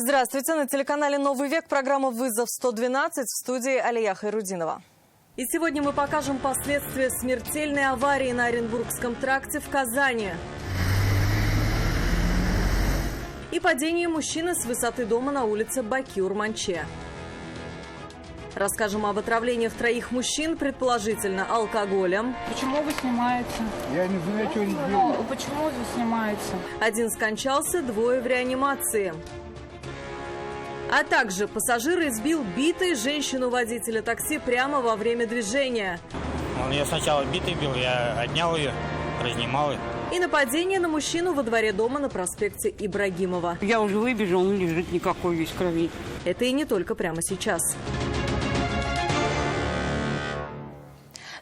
Здравствуйте. На телеканале «Новый век» программа «Вызов 112» в студии Алия Хайрудинова. И сегодня мы покажем последствия смертельной аварии на Оренбургском тракте в Казани. И падение мужчины с высоты дома на улице Баки-Урманче. Расскажем об отравлениях троих мужчин, предположительно алкоголем. Почему вы снимаете? Я не знаю, что они делают. Почему вы снимаете? Один скончался, двое в реанимации. А также пассажир избил битой женщину-водителя такси прямо во время движения. Он ее сначала битой бил, я отнял ее, разнимал ее. И нападение на мужчину во дворе дома на проспекте Ибрагимова. Я уже выбежал, он лежит никакой весь в крови. Это и не только прямо сейчас.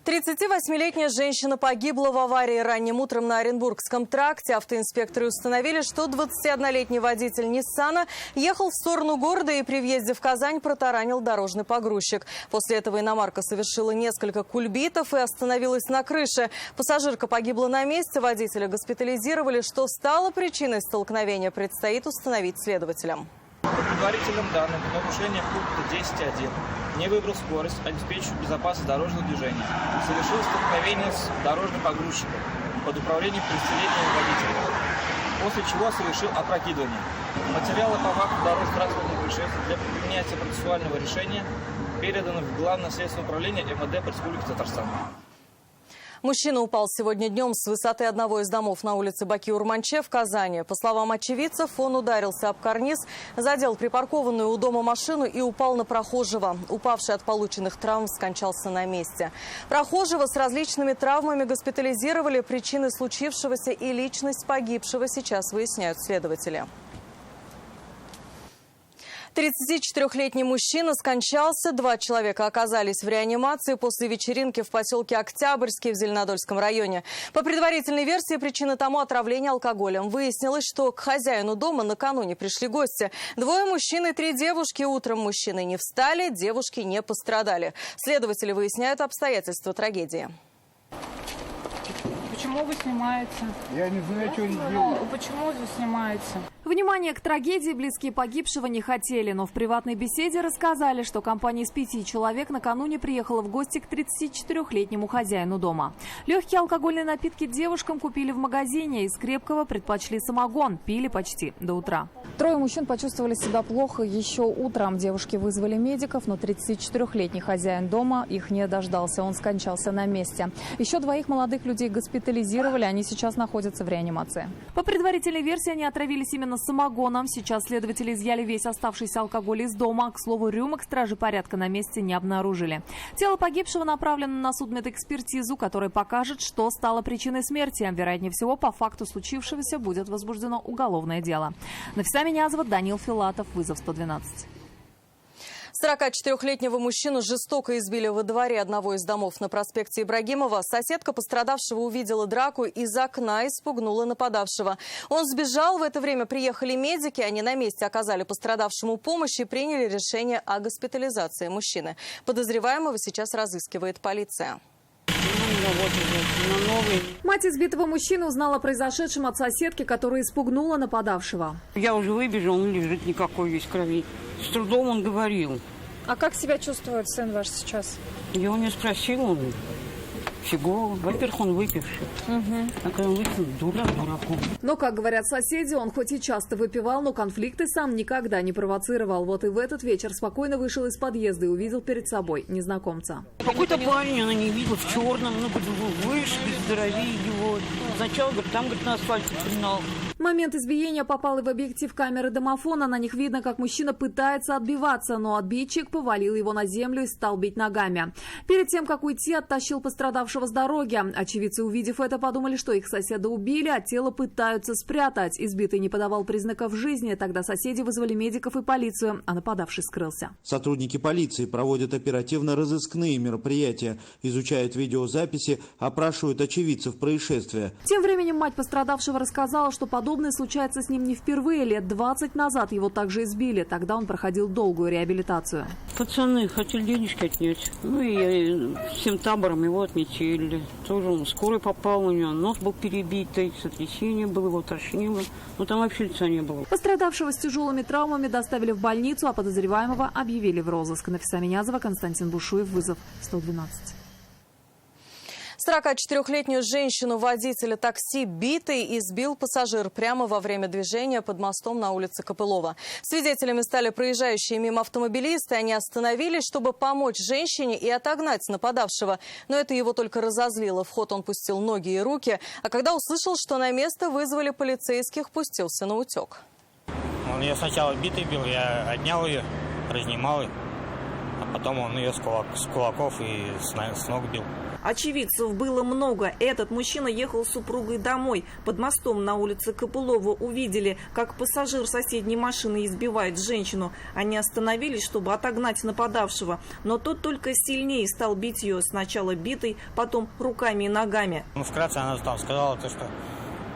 38-летняя женщина погибла в аварии ранним утром на Оренбургском тракте. Автоинспекторы установили, что 21-летний водитель Ниссана ехал в сторону города и при въезде в Казань протаранил дорожный погрузчик. После этого иномарка совершила несколько кульбитов и остановилась на крыше. Пассажирка погибла на месте, водителя госпитализировали. Что стало причиной столкновения, предстоит установить следователям. По предварительным данным, нарушение пункта 10.1 не выбрал скорость, обеспечив безопасность дорожного движения. Совершил столкновение с дорожным погрузчиком под управлением 30-летнего водителя, после чего совершил опрокидывание. Материалы по факту дорожно-транспортных происшествий для принятия процессуального решения переданы в Главное следственное управление МВД по Республике Татарстан. Мужчина упал сегодня днем с высоты одного из домов на улице Баки-Урманче в Казани. По словам очевидцев, он ударился об карниз, задел припаркованную у дома машину и упал на прохожего. Упавший от полученных травм скончался на месте. Прохожего с различными травмами госпитализировали. Причины случившегося и личность погибшего сейчас выясняют следователи. 34-летний мужчина скончался, 2 человека оказались в реанимации после вечеринки в поселке Октябрьский в Зеленодольском районе. По предварительной версии, причина тому отравление алкоголем. Выяснилось, что к хозяину дома накануне пришли гости. 2 мужчин и 3 девушки. Утром мужчины не встали, девушки не пострадали. Следователи выясняют обстоятельства трагедии. Почему вы снимаете? Я не знаю, что они делают. Почему вы снимаете? Внимание к трагедии близкие погибшего не хотели, но в приватной беседе рассказали, что компания из 5 человек накануне приехала в гости к 34-летнему хозяину дома. Легкие алкогольные напитки девушкам купили в магазине, из крепкого предпочли самогон, пили почти до утра. 3 мужчин почувствовали себя плохо еще утром. Девушки вызвали медиков, но 34-летний хозяин дома их не дождался. Он скончался на месте. Еще 2 молодых людей госпитализировали, они сейчас находятся в реанимации. По предварительной версии, они отравились именно самогоном. Сейчас следователи изъяли весь оставшийся алкоголь из дома. К слову, рюмок стражи порядка на месте не обнаружили. Тело погибшего направлено на судмедэкспертизу, которая покажет, что стало причиной смерти. Вероятнее всего, по факту случившегося будет возбуждено уголовное дело. Нафиса Минязова, Данил Филатов, Вызов 112. 44-летнего мужчину жестоко избили во дворе одного из домов на проспекте Ибрагимова. Соседка пострадавшего увидела драку из окна и спугнула нападавшего. Он сбежал. В это время приехали медики. Они на месте оказали пострадавшему помощь и приняли решение о госпитализации мужчины. Подозреваемого сейчас разыскивает полиция. Мать избитого мужчины узнала о произошедшем от соседки, которая испугнула нападавшего. Я уже выбежал, он лежит никакой весь в крови. С трудом он говорил. А как себя чувствует сын ваш сейчас? Я у него спросил, он фигово. Во-первых, он выпивший. А когда он выпил, дураку. Но, как говорят соседи, он хоть и часто выпивал, но конфликты сам никогда не провоцировал. Вот и в этот вечер спокойно вышел из подъезда и увидел перед собой незнакомца. Какой-то парень, она не видела, в черном, выше, здоровее его. Сначала, говорит, там, говорит, на асфальте пинал. В момент избиения попал и в объектив камеры домофона. На них видно, как мужчина пытается отбиваться, но отбийчик повалил его на землю и стал бить ногами. Перед тем, как уйти, оттащил пострадавшего с дороги. Очевидцы, увидев это, подумали, что их соседа убили, а тело пытаются спрятать. Избитый не подавал признаков жизни. Тогда соседи вызвали медиков и полицию, а нападавший скрылся. Сотрудники полиции проводят оперативно-розыскные мероприятия, изучают видеозаписи, опрашивают очевидцев происшествия. Тем временем мать пострадавшего рассказала, что подобное подобное случается с ним не впервые. Лет 20 назад его также избили. Тогда он проходил долгую реабилитацию. Пацаны хотели денежки отнять. Ну и всем табором его отметили. Тоже он скорый попал, у него нос был перебитый, сотрясение было, его тошнило. Но там вообще лица не было. Пострадавшего с тяжелыми травмами доставили в больницу, а подозреваемого объявили в розыск. Нафиса Минязова, Константин Бушуев, вызов 112. 44-летнюю женщину водителя такси битый избил пассажир прямо во время движения под мостом на улице Копылова. Свидетелями стали проезжающие мимо автомобилисты. Они остановились, чтобы помочь женщине и отогнать нападавшего. Но это его только разозлило. В ход он пустил ноги и руки. А когда услышал, что на место вызвали полицейских, пустился на утек. Он ее сначала битой бил, я отнял ее, разнимал ее. А потом он ее с кулаков и с ног бил. Очевидцев было много. Этот мужчина ехал с супругой домой. Под мостом на улице Копылова увидели, как пассажир соседней машины избивает женщину. Они остановились, чтобы отогнать нападавшего. Но тот только сильнее стал бить ее. Сначала битой, потом руками и ногами. Ну, вкратце она там сказала, что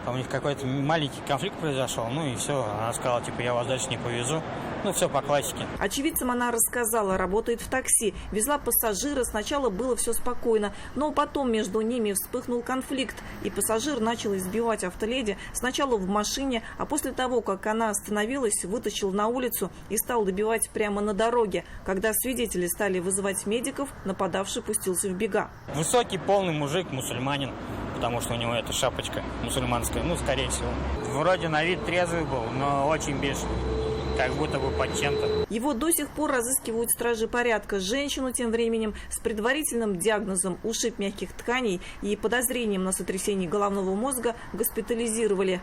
у них какой-то маленький конфликт произошел. Ну и все. Она сказала, типа, я вас дальше не повезу. Ну, все по классике. Очевидцам она рассказала, работает в такси. Везла пассажира, сначала было все спокойно, но потом между ними вспыхнул конфликт. И пассажир начал избивать автоледи сначала в машине, а после того, как она остановилась, вытащил на улицу и стал добивать прямо на дороге. Когда свидетели стали вызывать медиков, нападавший пустился в бега. Высокий, полный мужик, мусульманин, потому что у него эта шапочка мусульманская, ну, скорее всего. Вроде на вид трезвый был, но очень бешеный. Как будто бы под чем-то. Его до сих пор разыскивают стражи порядка. Женщину тем временем с предварительным диагнозом ушиб мягких тканей и подозрением на сотрясение головного мозга госпитализировали.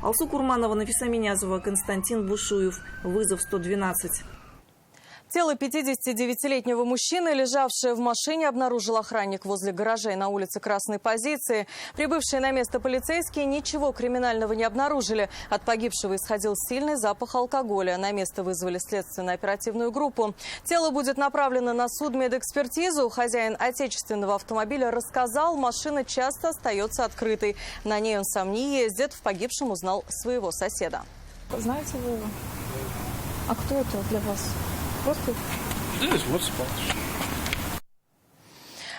Алсу Курманова, Нафиса Минязова, Константин Бушуев. Вызов 112. Тело 59-летнего мужчины, лежавшее в машине, обнаружил охранник возле гаражей на улице Красной Позиции. Прибывшие на место полицейские ничего криминального не обнаружили. От погибшего исходил сильный запах алкоголя. На место вызвали следственно-оперативную группу. Тело будет направлено на судмедэкспертизу. Хозяин отечественного автомобиля рассказал, машина часто остается открытой. На ней он сам не ездит. В погибшем узнал своего соседа. Знаете вы его? А кто это для вас? Просто...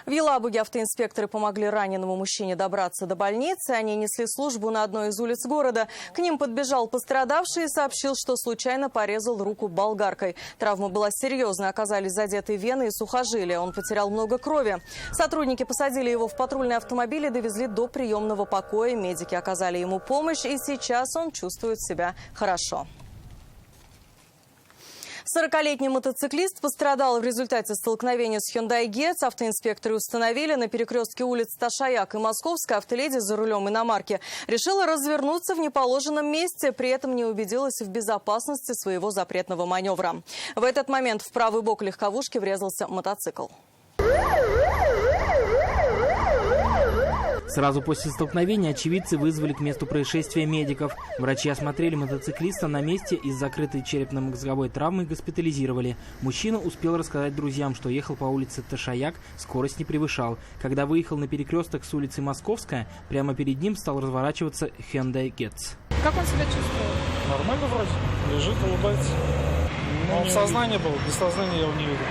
В Елабуге автоинспекторы помогли раненому мужчине добраться до больницы. Они несли службу на одной из улиц города. К ним подбежал пострадавший и сообщил, что случайно порезал руку болгаркой. Травма была серьезной, оказались задеты вены и сухожилия. Он потерял много крови. Сотрудники посадили его в патрульный автомобиль и довезли до приемного покоя. Медики оказали ему помощь, и сейчас он чувствует себя хорошо. 40-летний мотоциклист пострадал в результате столкновения с Hyundai Getz. Автоинспекторы установили, на перекрестке улиц Ташаяк и Московская автоледи за рулем иномарки решила развернуться в неположенном месте, при этом не убедилась в безопасности своего запретного маневра. В этот момент в правый бок легковушки врезался мотоцикл. Сразу после столкновения очевидцы вызвали к месту происшествия медиков. Врачи осмотрели мотоциклиста на месте и с закрытой черепно-мозговой травмой госпитализировали. Мужчина успел рассказать друзьям, что ехал по улице Ташаяк, скорость не превышал. Когда выехал на перекресток с улицы Московская, прямо перед ним стал разворачиваться Hyundai Getz. Как он себя чувствует? Нормально вроде. Лежит, улыбается. Он в сознании был, без сознания я его не видел.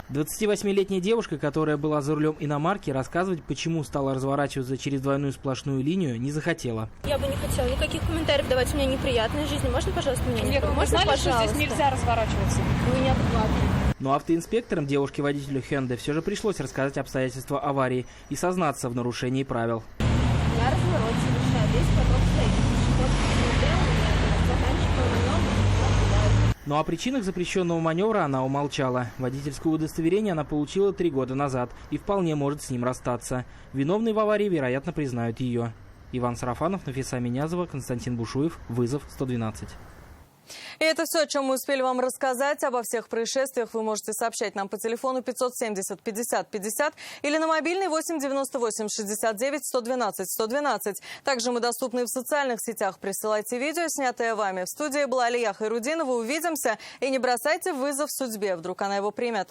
28-летняя девушка, которая была за рулем иномарки, рассказывать, почему стала разворачиваться через двойную сплошную линию, не захотела. Я бы не хотела никаких комментариев давать, у меня неприятная жизнь. Можно, пожалуйста, меня не трогать? Можно, пожалуйста? Что здесь нельзя разворачиваться? Вы неадекватны. Но автоинспекторам девушке-водителю Hyundai все же пришлось рассказать обстоятельства аварии и сознаться в нарушении правил. Я разворот совершаю, весь поток стоит. Пешеход посмотрел, заканчиваю маневр. Но о причинах запрещенного маневра она умолчала. Водительское удостоверение она получила 3 года назад и вполне может с ним расстаться. Виновной в аварии, вероятно, признают ее. Иван Сарафанов, Нафиса Минязова, Константин Бушуев. Вызов 112. И это все, о чем мы успели вам рассказать. Обо всех происшествиях вы можете сообщать нам по телефону 570 50 50 или на мобильный 8 98 69 112 112. Также мы доступны в социальных сетях. Присылайте видео, снятое вами. В студии была Алия Хайрудинова. Увидимся и не бросайте вызов судьбе. Вдруг она его примет.